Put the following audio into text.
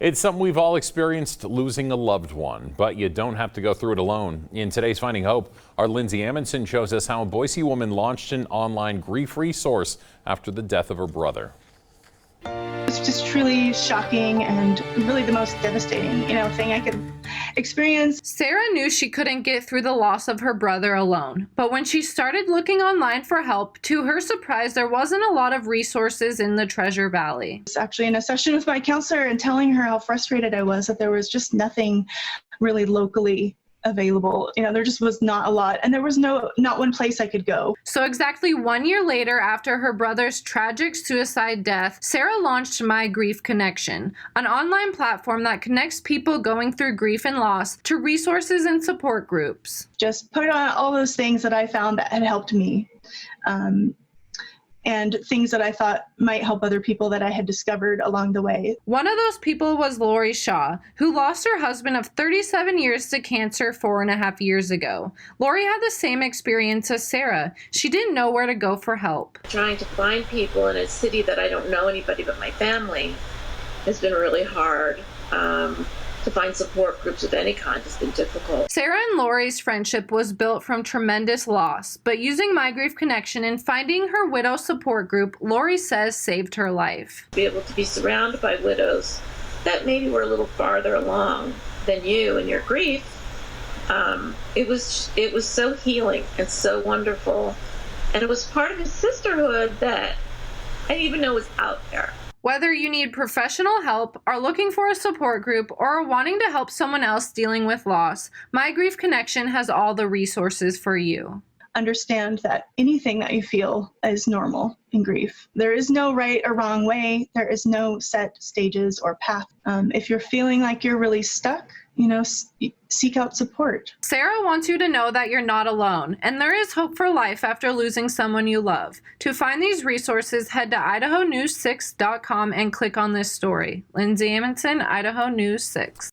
It's something we've all experienced, losing a loved one, but you don't have to go through it alone. In today's Finding Hope, our Lindsay Amundsen shows us how a Boise woman launched an online grief resource after the death of her brother. It's just truly shocking and really the most devastating, thing I could experience. Sarah knew she couldn't get through the loss of her brother alone, but when she started looking online for help, to her surprise, there wasn't a lot of resources in the Treasure Valley. It's actually in a session with my counselor and telling her how frustrated I was that there was just nothing really locally available. There just was not a lot, and there was not one place I could go. So exactly 1 year later, after her brother's tragic suicide death, Sarah launched My Grief Connection, an online platform that connects people going through grief and loss to resources and support groups. Just put on all those things that I found that had helped me. And things that I thought might help other people that I had discovered along the way. One of those people was Lori Shaw, who lost her husband of 37 years to cancer 4.5 years ago. Lori had the same experience as Sarah. She didn't know where to go for help. Trying to find people in a city that I don't know anybody but my family has been really hard. To find support groups of any kind has been difficult. Sarah and Lori's friendship was built from tremendous loss, but using My Grief Connection and finding her widow support group, Lori says saved her life. Be able to be surrounded by widows that maybe were a little farther along than you in your grief, it was so healing and so wonderful, and it was part of a sisterhood that I didn't even know was out there. Whether you need professional help, are looking for a support group, or are wanting to help someone else dealing with loss, My Grief Connection has all the resources for you. Understand that anything that you feel is normal in grief. There is no right or wrong way. There is no set stages or path. If you're feeling like you're really stuck, seek out support. Sarah wants you to know that you're not alone, and there is hope for life after losing someone you love. To find these resources, head to idahonews6.com and click on this story. Lindsay Amundsen, Idaho News 6.